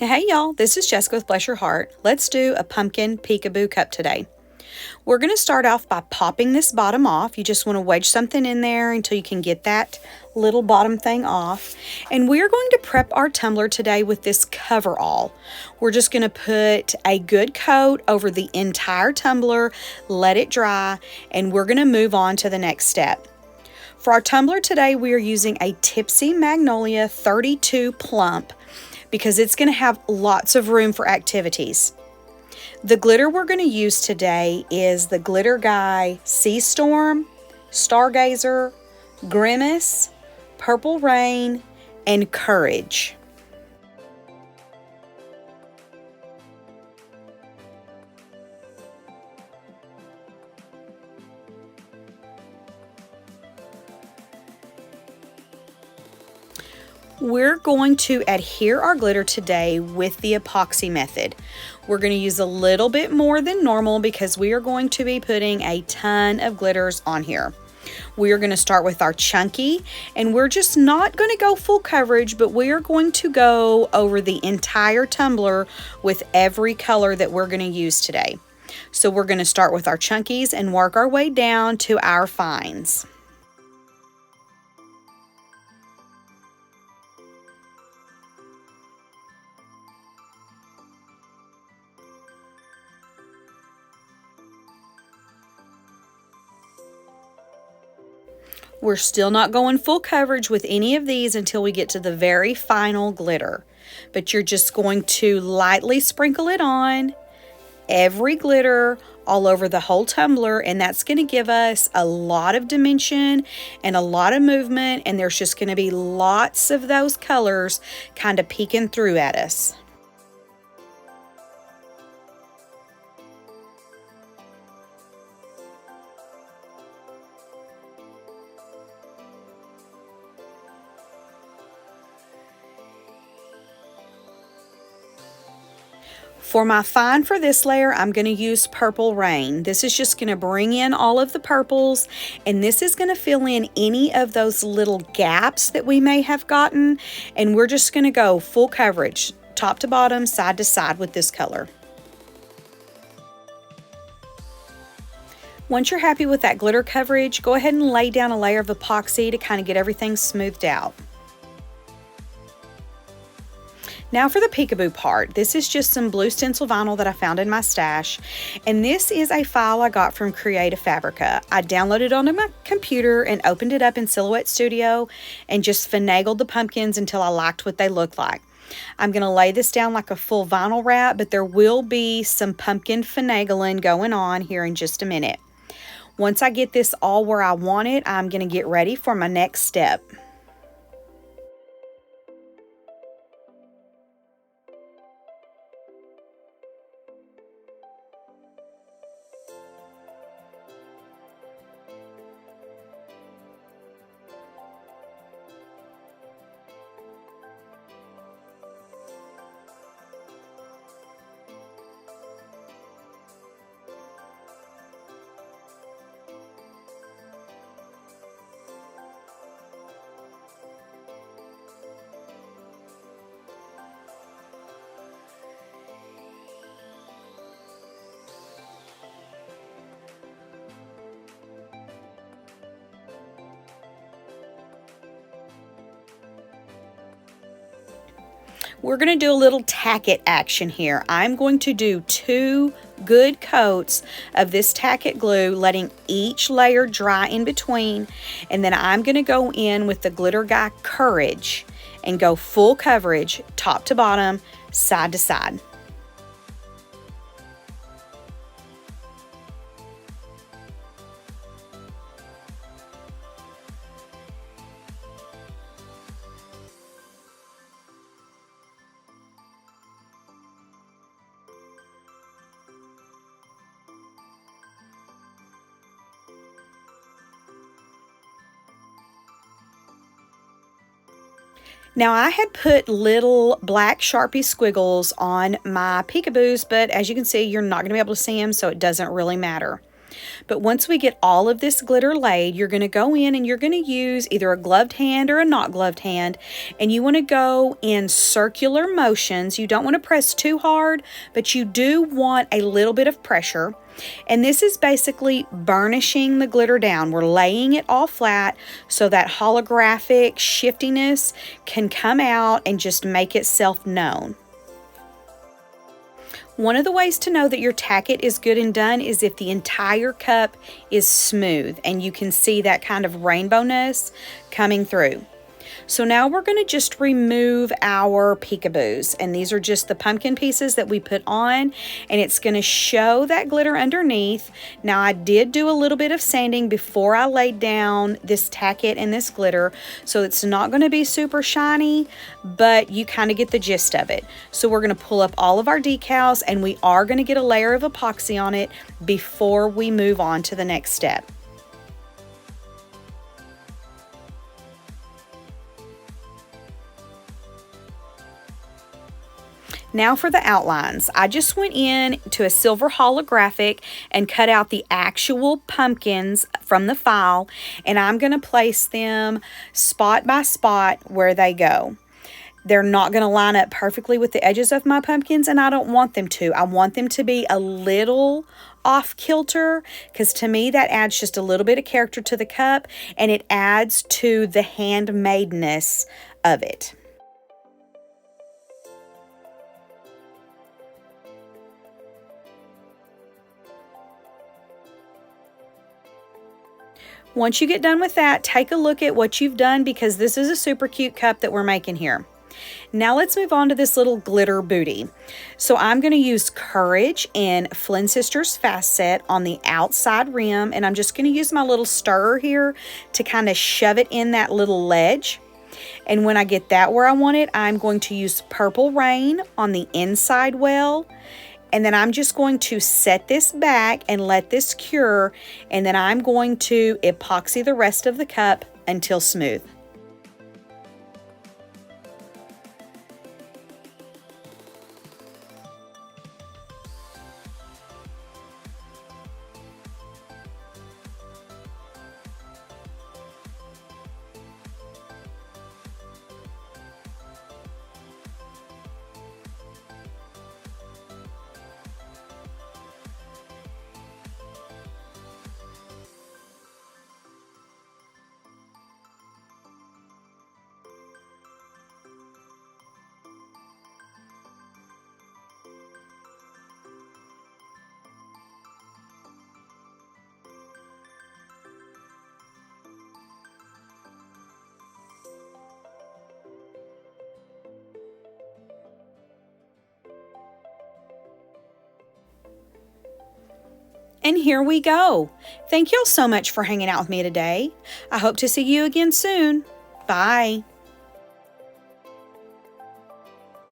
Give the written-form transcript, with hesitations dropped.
Hey y'all, this is Jessica with Bless Your Heart. Let's do a pumpkin peekaboo cup today. We're going to start off by popping this bottom off. You just want to wedge something in there until you can get that little bottom thing off. And we're going to prep our tumbler today with this coverall. We're just going to put a good coat over the entire tumbler, let it dry, and we're going to move on to the next step. For our tumbler today, we are using a Tipsy Magnolia 32 Plump, because it's going to have lots of room for activities. The glitter we're going to use today is the Glitter Guy Sea Storm, Stargazer, Grimace, Purple Rain, and Courage. We're going to adhere our glitter today with the epoxy method. We're going to use a little bit more than normal because we are going to be putting a ton of glitters on here. We are going to start with our chunky, and we're just not going to go full coverage, but we are going to go over the entire tumbler with every color that we're going to use today. So we're going to start with our chunkies and work our way down to our fines. We're still not going full coverage with any of these until we get to the very final glitter. But you're just going to lightly sprinkle it on, every glitter, all over the whole tumbler, and that's going to give us a lot of dimension and a lot of movement, and there's just going to be lots of those colors kind of peeking through at us. For my fine for this layer, I'm going to use Purple Rain. This is just going to bring in all of the purples, and this is going to fill in any of those little gaps that we may have gotten, and we're just going to go full coverage, top to bottom, side to side with this color. Once you're happy with that glitter coverage, go ahead and lay down a layer of epoxy to kind of get everything smoothed out. Now for the peekaboo part, this is just some blue stencil vinyl that I found in my stash, and this is a file I got from Creative Fabrica. I downloaded it onto my computer and opened it up in Silhouette Studio and just finagled the pumpkins until I liked what they looked like. I'm going to lay this down like a full vinyl wrap, but there will be some pumpkin finagling going on here in just a minute. Once I get this all where I want it, I'm going to get ready for my next step. We're going to do a little tack it action here. I'm going to do 2 good coats of this tack it glue, letting each layer dry in between, and then I'm going to go in with the Glitter Guy Courage and go full coverage, top to bottom, side to side. Now I had put little black Sharpie squiggles on my peekaboos, but as you can see, you're not going to be able to see them, so it doesn't really matter. But once we get all of this glitter laid, you're going to go in and you're going to use either a gloved hand or a not gloved hand, and you want to go in circular motions. You don't want to press too hard, but you do want a little bit of pressure. And this is basically burnishing the glitter down. We're laying it all flat so that holographic shiftiness can come out and just make itself known. One of the ways to know that your Tack It is good and done is if the entire cup is smooth and you can see that kind of rainbowness coming through. So now we're going to just remove our peekaboos, and these are just the pumpkin pieces that we put on, and it's going to show that glitter underneath. Now I did do a little bit of sanding before I laid down this Tack It and this glitter, so it's not going to be super shiny, but you kind of get the gist of it. So we're going to pull up all of our decals, and we are going to get a layer of epoxy on it before we move on to the next step. Now for the outlines. I just went in to a silver holographic and cut out the actual pumpkins from the file, and I'm going to place them spot by spot where they go. They're not going to line up perfectly with the edges of my pumpkins, and I don't want them to. I want them to be a little off kilter, because to me that adds just a little bit of character to the cup, and it adds to the handmadeness of it. Once you get done with that, take a look at what you've done, because this is a super cute cup that we're making here. Now let's move on to this little glitter booty. So I'm going to use Courage in Flynn Sisters Fast Set on the outside rim, and I'm just going to use my little stirrer here to kind of shove it in that little ledge. And when I get that where I want it, I'm going to use Purple Rain on the inside well. And then I'm just going to set this back and let this cure, and then I'm going to epoxy the rest of the cup until smooth. And here we go. Thank y'all so much for hanging out with me today. I hope to see you again soon. Bye.